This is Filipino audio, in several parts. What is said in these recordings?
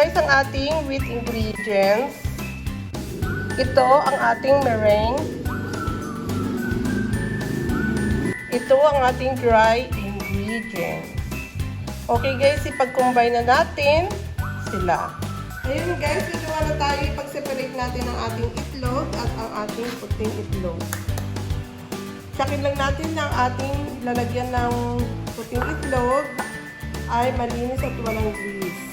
guys ang ating wheat ingredients. Ito ang ating meringue. Ito ang ating dry ingredients. Okay guys, ipag-combine na natin sila. Ayun guys, gagawa na tayo. Ipag-separate natin ang ating itlog at ang ating puting itlog. Tsakin lang natin na ang ating lalagyan ng puting itlog ay malinis at walang grease.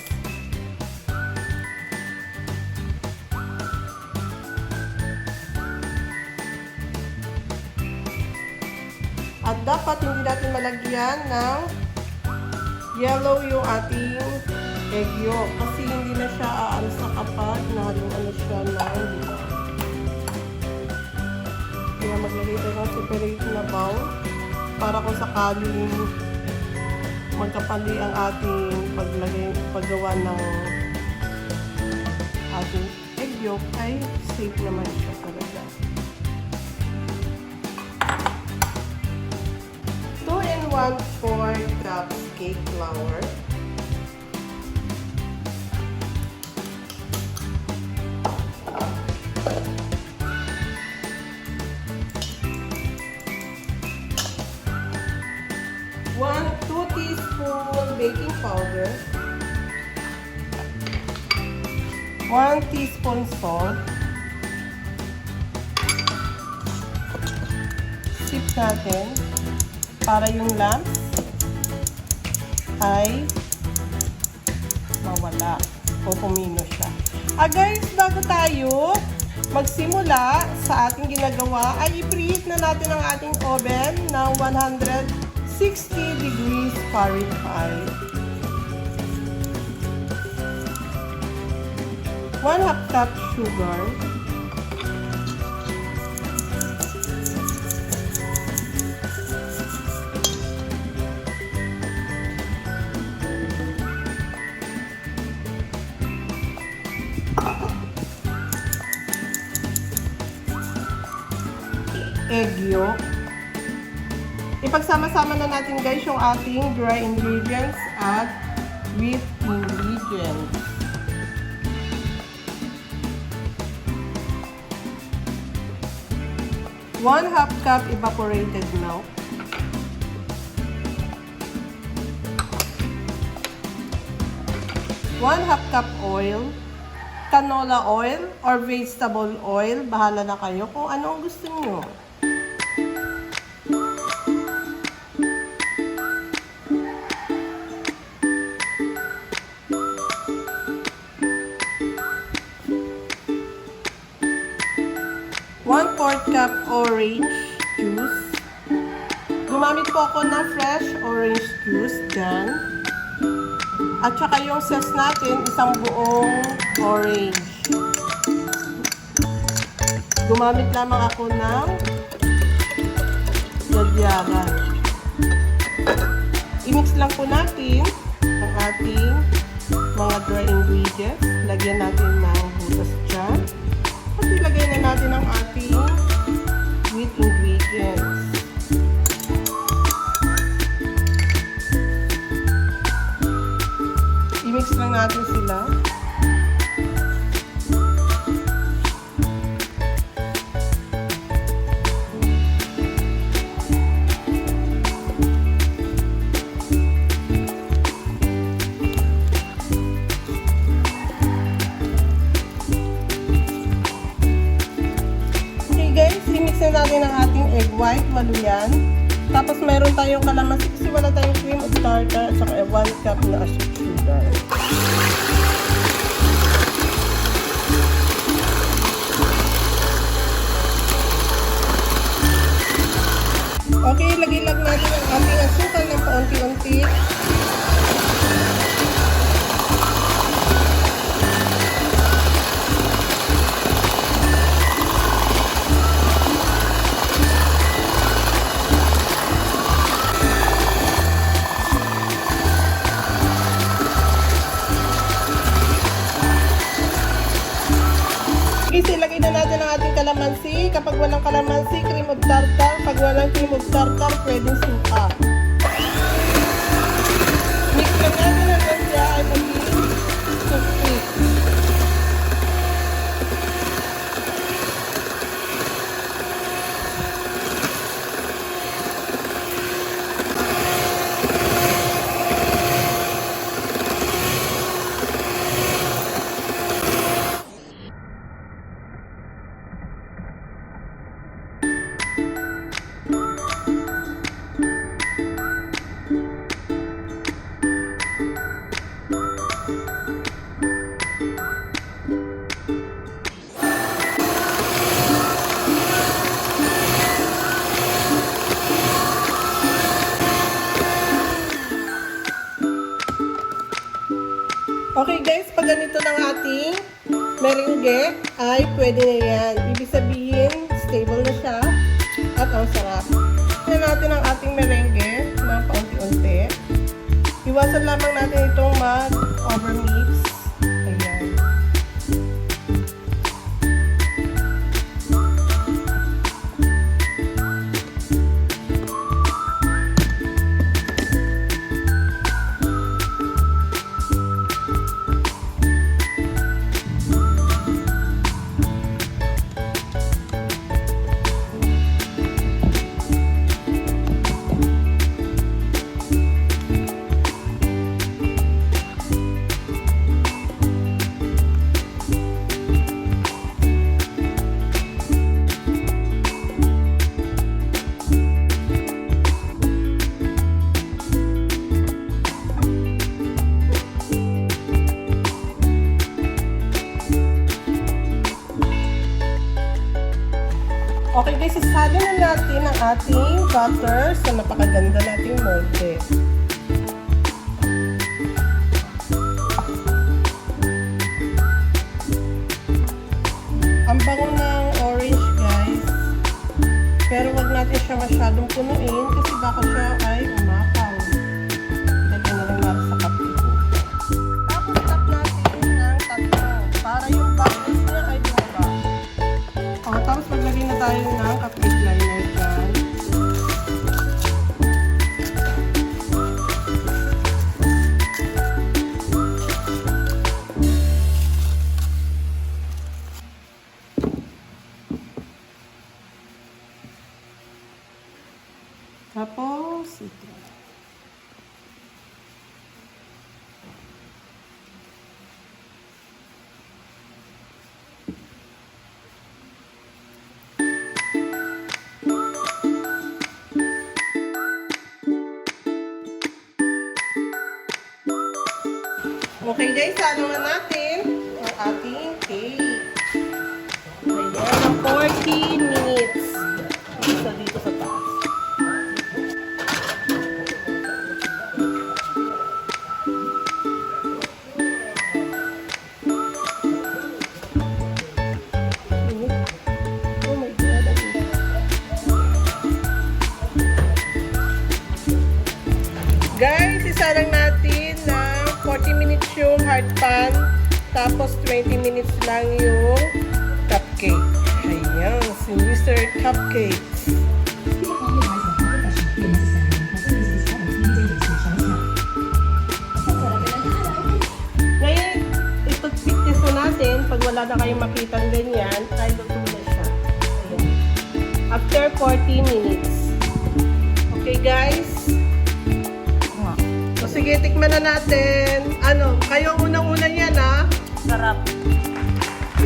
At dapat hindi natin malagyan ng yellow yung ating egg yolk kasi hindi na siya aalsa kapag nahaluan na siya ng ligaw. Kaya maglagay tayo ng separate na bowl para kung sakaling magkapali ang ating paggawa ng ating egg yolk ay safe naman siya talaga. 2 and 1/4 cups cake flour. Two teaspoon baking powder, 1 teaspoon salt, sip natin para yung lumps ay mawala o kumino siya. Guys, bago tayo magsimula sa ating ginagawa ay i-preheat na natin ang ating oven ng 160 degrees Fahrenheit. 1/2 cup sugar, egg yolk. Ipagsama-sama na natin guys yung ating dry ingredients at wheat ingredients. One-half cup evaporated milk. 1/2 cup oil. Canola oil or vegetable oil. Bahala na kayo kung ano ang gusto niyo. 1/4 cup orange juice. Gumamit po ako ng fresh orange juice dyan. At saka yung zest natin, isang buong orange. Gumamit lamang ako ng yagyaran. I-mix lang po natin ang ating mga dry ingredients. Lagyan natin ng butas dyan. At ilagay na natin ang ating wheat ingredients. I-mix lang natin sila. Natin ang ating egg white, maluyan. Tapos mayroon tayong kalamansi kasi wala tayong cream of tartar at saka 1 cup na sugar. Okay, lagay lang natin ang ating asukal ng paunti-unti. Ilagay na natin ang ating kalamansi. Kapag walang kalamansi, cream of tartar. Pag walang cream of tartar, pwedeng suka. Mix lang natin hanggang siya ay maging crispy. Okay guys, pag ganito ng ating meringue, ay pwede na yan. Ibig sabihin, stable na siya at ang sarap. Tignan natin ang ating meringue na paunti-unti. Iwasan lamang natin itong mag-overmix. Ayan. Okay guys, isali na natin ang ating butter sa napakaganda nating molde. Ang bango ng orange guys, pero wag natin siya masyadong punuin kasi baka siya ay umakaw. Lagyan na lang natin sa kape. Tapos tap natin ng tatlo para yung bubbles niya ay bumaba. Tapos maglagay na tayo ng cupcake liner dyan. Tapos ito. Okay guys, ano na natin ang ating cake. Ayan, 40 minutes. Isa dito sa taas. Oh my God. Guys, isa lang natin na 40 minutes yung hard pan, tapos 20 minutes lang yung cupcake. Ayan, si Mr. Cupcakes. Ngayon, ito-pick test na natin. Pag wala na kayong makitang ganyan, ay luto na siya. Ayan. After 40 minutes. Okay guys? Sige, tikman na natin. Ano, kayo unang-una yan, ha? Sarap.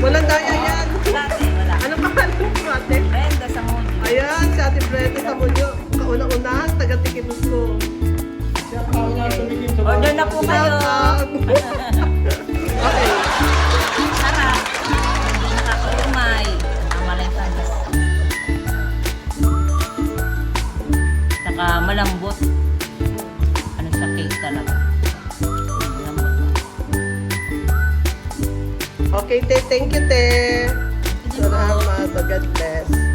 Walang daya yan. Dati, wala. Ano pa kanin mo, ate? Brenda sa Mojo. Ayan, si Ate Brenda sa Mojo. Kaunang-unahan, taga-tikim ko. Order na po kayo. Okay. Sarap. Nakakaumay. Mamalay tagas. Saka malambot. Sa cake talaga. Okay, te. Thank you, te. Salamat. God bless.